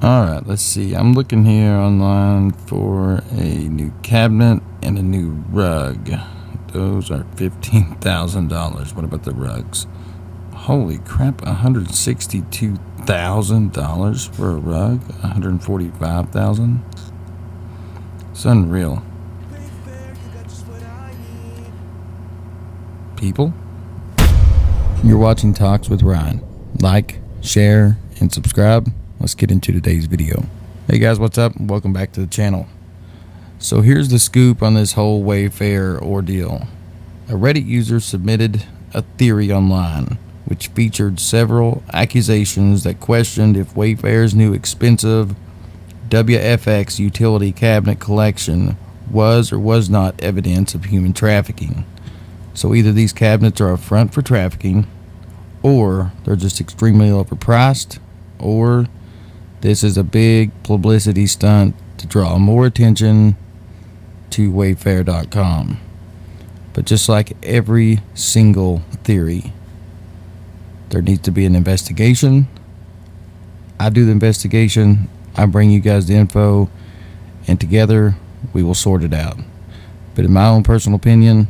Alright, let's see. I'm looking here online for a new cabinet and a new rug. Those are $15,000. What about the rugs? Holy crap, $162,000 for a rug? $145,000? It's unreal. People? You're watching Talks with Ryan. Like, share, and subscribe. Let's get into today's video. Hey guys, what's up? Welcome back to the channel. So here's the scoop on this whole Wayfair ordeal. A Reddit user submitted a theory online which featured several accusations that questioned if Wayfair's new expensive WFX utility cabinet collection was or was not evidence of human trafficking. So either these cabinets are a front for trafficking, or they're just extremely overpriced, or this is a big publicity stunt to draw more attention to Wayfair.com. But just like every single theory, there needs to be an investigation. I do the investigation, I bring you guys the info, and together we will sort it out. But in my own personal opinion,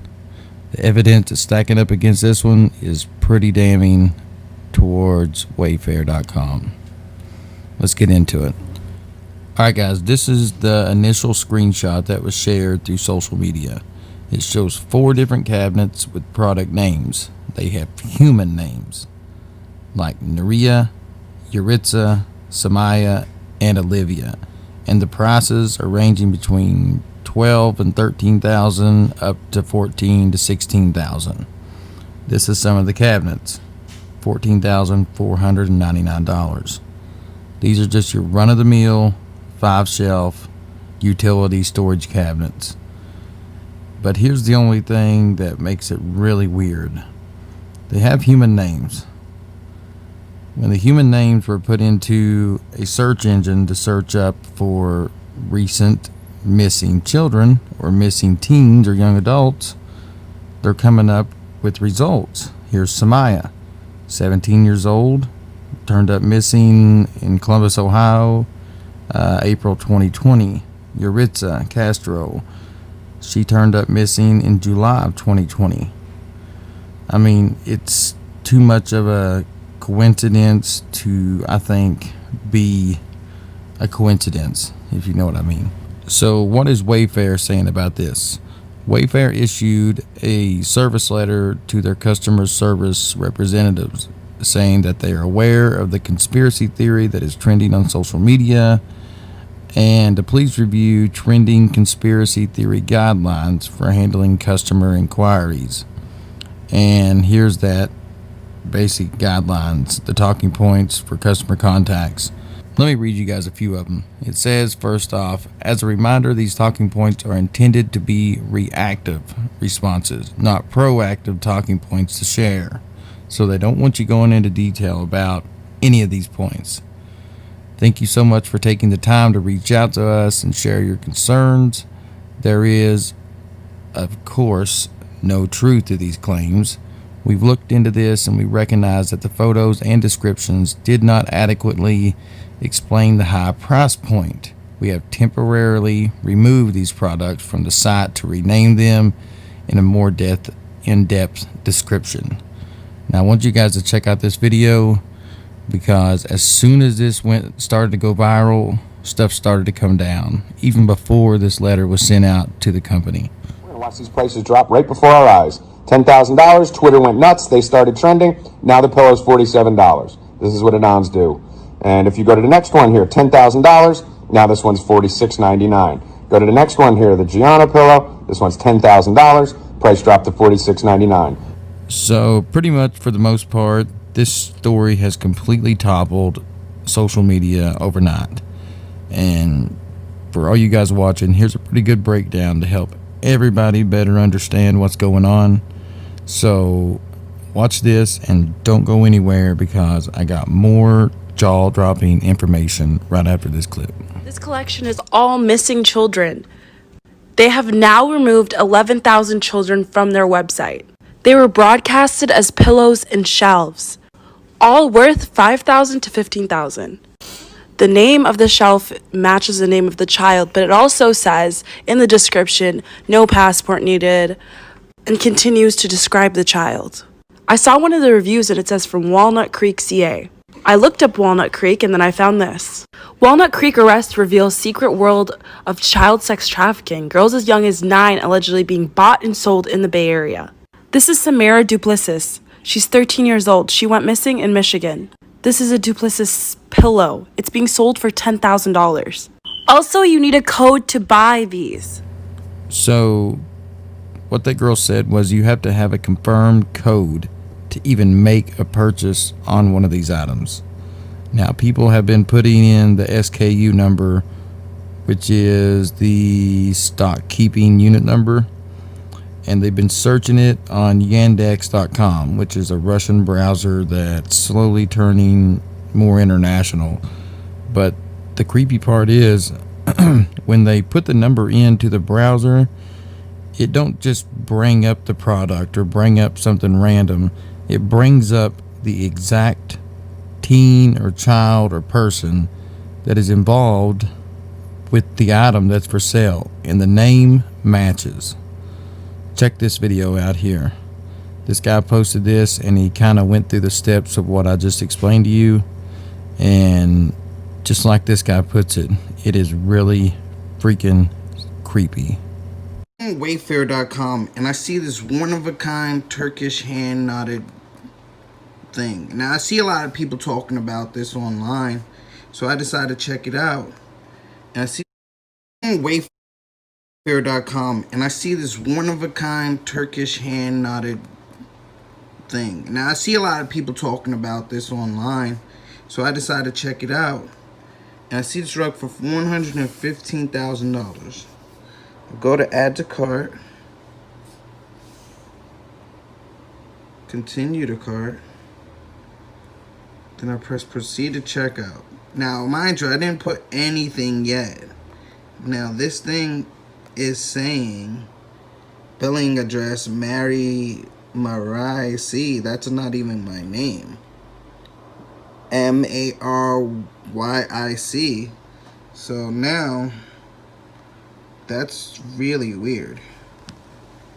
the evidence that's stacking up against this one is pretty damning towards Wayfair.com. Let's get into it. Alright guys, this is the initial screenshot that was shared through social media. It shows 4 different cabinets with product names. They have human names like Naria, Yuritsa, Samaya, and Olivia. And the prices are ranging between $12,000 and $13,000 up to $14,000 to $16,000. This is some of the cabinets. $14,499. These are just your run-of-the-mill 5-shelf utility storage cabinets. But here's the only thing that makes it really weird. They have human names. When the human names were put into a search engine to search up for recent missing children or missing teens or young adults, they're coming up with results. Here's Samaya, 17 years old, turned up missing in Columbus, Ohio, April 2020. Yuritsa Castro, she turned up missing in July of 2020. I mean, it's too much of a coincidence to, I think, be a coincidence, if you know what I mean. So what is Wayfair saying about this? Wayfair issued a service letter to their customer service representatives saying that they are aware of the conspiracy theory that is trending on social media and to please review trending conspiracy theory guidelines for handling customer inquiries. And here's that basic guidelines, the talking points for customer contacts. Let me read you guys a few of them. It says, first off, as a reminder, these talking points are intended to be reactive responses, not proactive talking points to share. So they don't want you going into detail about any of these points. Thank you so much for taking the time to reach out to us and share your concerns. There is, of course, no truth to these claims. We've looked into this and we recognize that the photos and descriptions did not adequately explain the high price point. We have temporarily removed these products from the site to rename them in a more in-depth description. Now I want you guys to check out this video because as soon as this started to go viral, stuff started to come down, even before this letter was sent out to the company. We're gonna watch these prices drop right before our eyes. $10,000, Twitter went nuts, they started trending, now the pillow's $47. This is what Adons do. And if you go to the next one here, $10,000, now this one's $46.99. Go to the next one here, the Gianna pillow, this one's $10,000, price dropped to $46.99. So pretty much for the most part, this story has completely toppled social media overnight. And for all you guys watching, here's a pretty good breakdown to help everybody better understand what's going on. So watch this and don't go anywhere because I got more jaw-dropping information right after this clip. This collection is all missing children. They have now removed 11,000 children from their website. They were broadcasted as pillows and shelves, all worth $5,000 to $15,000. The name of the shelf matches the name of the child, but it also says in the description, no passport needed, and continues to describe the child. I saw one of the reviews and it says from Walnut Creek, CA. I looked up Walnut Creek and then I found this. Walnut Creek arrest reveals secret world of child sex trafficking. Girls as young as 9 allegedly being bought and sold in the Bay Area. This is Samara Duplessis. She's 13 years old. She went missing in Michigan. This is a Duplessis pillow. It's being sold for $10,000. Also, you need a code to buy these. So, what that girl said was you have to have a confirmed code to even make a purchase on one of these items. Now, people have been putting in the SKU number, which is the stock keeping unit number, and they've been searching it on Yandex.com, which is a Russian browser that's slowly turning more international. But the creepy part is when they put the number into the browser, it don't just bring up the product or bring up something random. It brings up the exact teen or child or person that is involved with the item that's for sale, and the name matches. Check this video out here. This guy posted this and he kind of went through the steps of what I just explained to you, and just like this guy puts it, it is really freaking creepy. Wayfair.com, and I see this one-of-a-kind Turkish hand-knotted thing. Now, I see a lot of people talking about this online, so I decided to check it out. And I see Wayfair.com, and I see this one-of-a-kind Turkish hand-knotted thing. Now, I see a lot of people talking about this online, so I decided to check it out. And I see this rug for $115,000. Go to add to cart, continue to cart, then I press proceed to checkout. Now, mind you, I didn't put anything yet. Now, this thing is saying billing address Maryc. That's not even my name. Maryc. So now, that's really weird.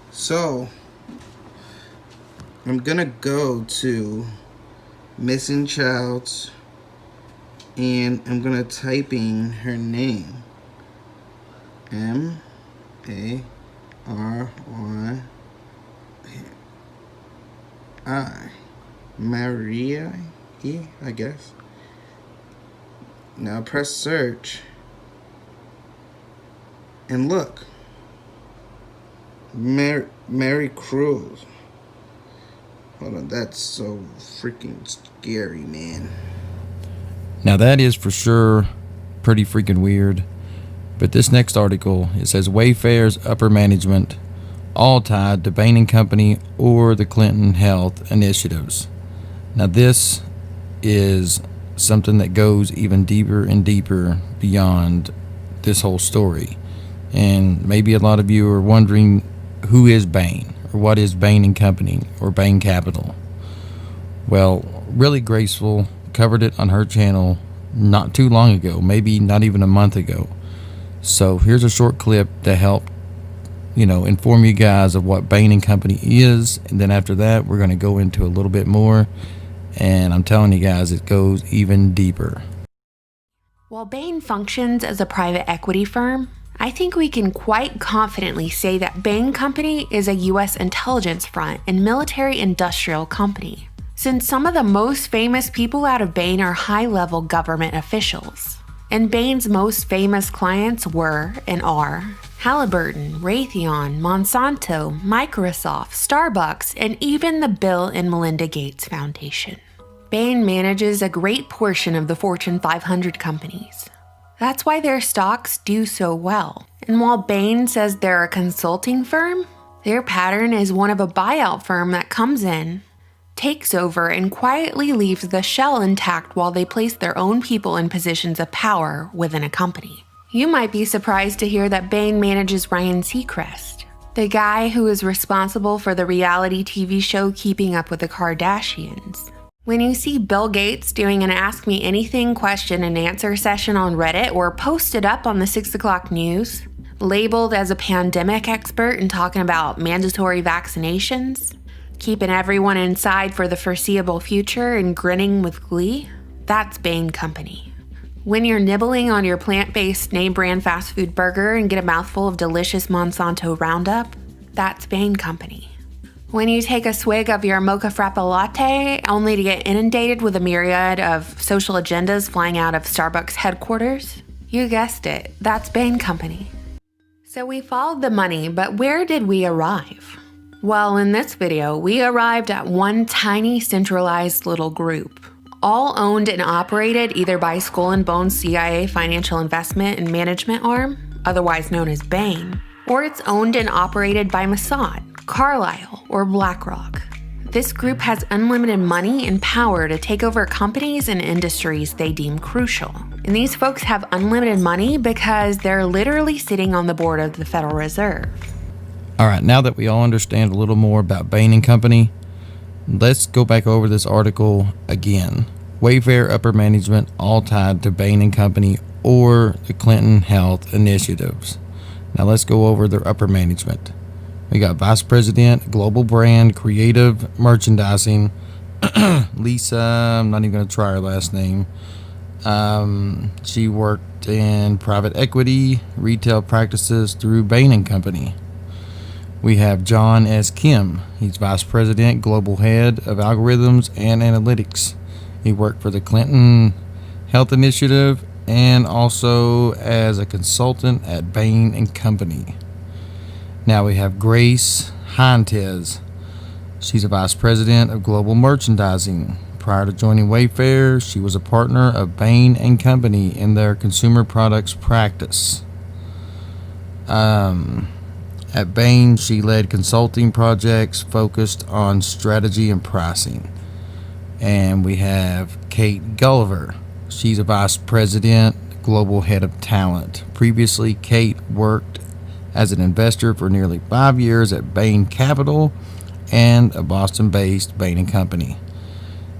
So, I'm gonna go to Missing Child's and I'm gonna type in her name. Maryy. Maria, I guess. Now press search. And look, Mary Cruz. Hold on, that's so freaking scary, man. Now that is for sure pretty freaking weird. But this next article, it says Wayfair's upper management, all tied to Bain & Company or the Clinton Health Initiatives. Now this is something that goes even deeper and deeper beyond this whole story. And maybe a lot of you are wondering, who is Bain, or what is Bain & Company or Bain Capital? Well, Really Graceful covered it on her channel not too long ago, maybe not even a month ago. So here's a short clip to help, inform you guys of what Bain & Company is, and then after that we're going to go into a little bit more, and I'm telling you guys, it goes even deeper. While Bain functions as a private equity firm, I think we can quite confidently say that Bain Company is a U.S. intelligence front and military-industrial company, since some of the most famous people out of Bain are high-level government officials. And Bain's most famous clients were, and are, Halliburton, Raytheon, Monsanto, Microsoft, Starbucks, and even the Bill and Melinda Gates Foundation. Bain manages a great portion of the Fortune 500 companies. That's why their stocks do so well. And while Bain says they're a consulting firm, their pattern is one of a buyout firm that comes in, takes over, and quietly leaves the shell intact while they place their own people in positions of power within a company. You might be surprised to hear that Bain manages Ryan Seacrest, the guy who is responsible for the reality TV show Keeping Up with the Kardashians. When you see Bill Gates doing an Ask Me Anything question and answer session on Reddit or posted up on the 6 o'clock news, labeled as a pandemic expert and talking about mandatory vaccinations, keeping everyone inside for the foreseeable future and grinning with glee, that's Bain Company. When you're nibbling on your plant-based name-brand fast food burger and get a mouthful of delicious Monsanto Roundup, that's Bain Company. When you take a swig of your mocha frappa latte only to get inundated with a myriad of social agendas flying out of Starbucks headquarters, you guessed it, that's Bain Company. So we followed the money, but where did we arrive? Well, in this video, we arrived at one tiny centralized little group, all owned and operated either by Skull and Bones CIA Financial Investment and Management Arm, otherwise known as Bain, or it's owned and operated by Mossad, Carlyle, or BlackRock. This group has unlimited money and power to take over companies and industries they deem crucial. And these folks have unlimited money because they're literally sitting on the board of the Federal Reserve. All right, now that we all understand a little more about Bain & Company, let's go back over this article again. Wayfair upper management all tied to Bain & Company or the Clinton Health Initiatives. Now let's go over their upper management. We got Vice President, Global Brand, Creative, Merchandising, Lisa, I'm not even going to try her last name. She worked in private equity, retail practices through Bain & Company. We have John S. Kim. He's Vice President, Global Head of Algorithms and Analytics. He worked for the Clinton Health Initiative and also as a consultant at Bain & Company. Now we have Grace Heintes. She's a Vice President of Global Merchandising. Prior to joining Wayfair, she was a partner of Bain & Company in their consumer products practice. At Bain, she led consulting projects focused on strategy and pricing. And we have Kate Gulliver. She's a Vice President, Global Head of Talent. Previously, Kate worked as an investor for nearly 5 years at Bain Capital and a Boston-based Bain & Company.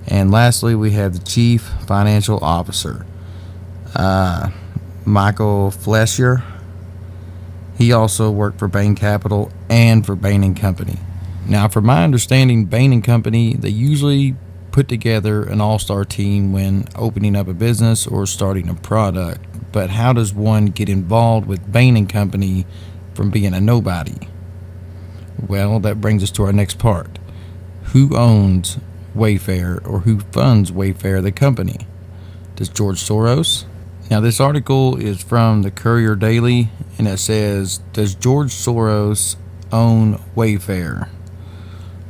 And lastly, we have the Chief Financial Officer, Michael Flesher. He also worked for Bain Capital and for Bain & Company. Now, from my understanding, Bain & Company, they usually put together an all-star team when opening up a business or starting a product. But how does one get involved with Bain & Company from being a nobody? Well, that brings us to our next part. Who owns Wayfair, or who funds Wayfair, the company? Does George Soros? Now, this article is from the Courier Daily, and it says, does George Soros own Wayfair?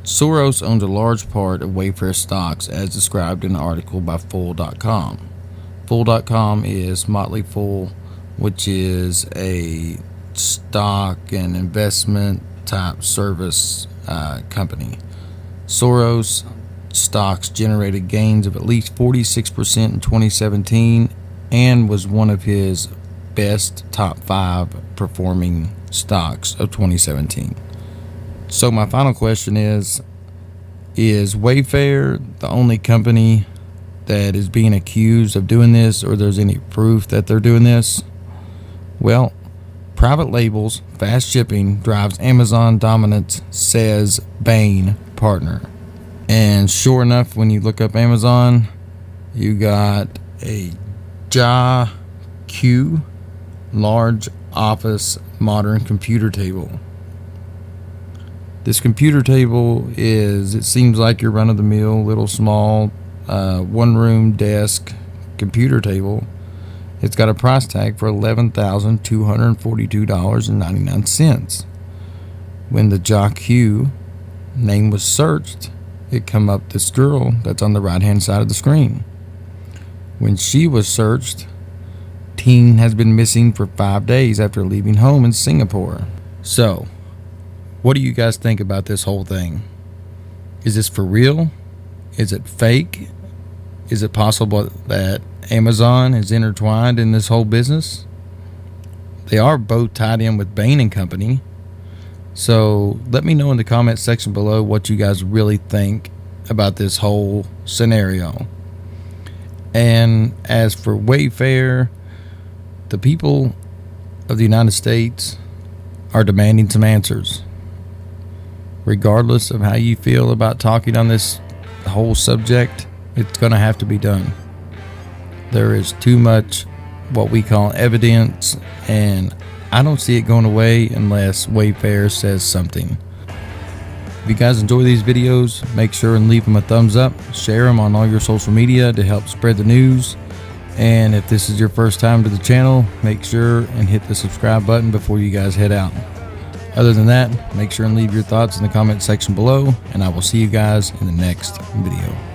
Soros owns a large part of Wayfair stocks, as described in an article by Fool.com. Fool.com is Motley Fool, which is a stock and investment type service company. Soros stocks generated gains of at least 46% in 2017 and was one of his best top 5 performing stocks of 2017. So my final question is Wayfair the only company that is being accused of doing this, or there's any proof that they're doing this? Well, private labels, fast shipping drives Amazon dominance, says Bain partner. And sure enough, when you look up Amazon, you got a JA-Q large office modern computer table. This computer table it seems like your run-of-the-mill little small one-room desk computer table. It's got a price tag for $11,242.99. When the JA-Q name was searched, it come up this girl that's on the right-hand side of the screen. When she was searched, teen has been missing for 5 days after leaving home in Singapore. So, what do you guys think about this whole thing? Is this for real? Is it fake? Is it possible that Amazon is intertwined in this whole business? They are both tied in with Bain & Company. So let me know in the comment section below what you guys really think about this whole scenario. And as for Wayfair, the people of the United States are demanding some answers. Regardless of how you feel about talking on this whole subject, it's going to have to be done. There is too much what we call evidence, and I don't see it going away unless Wayfair says something. If you guys enjoy these videos, make sure and leave them a thumbs up, share them on all your social media to help spread the news. And if this is your first time to the channel, make sure and hit the subscribe button before you guys head out. Other than that, make sure and leave your thoughts in the comment section below, and I will see you guys in the next video.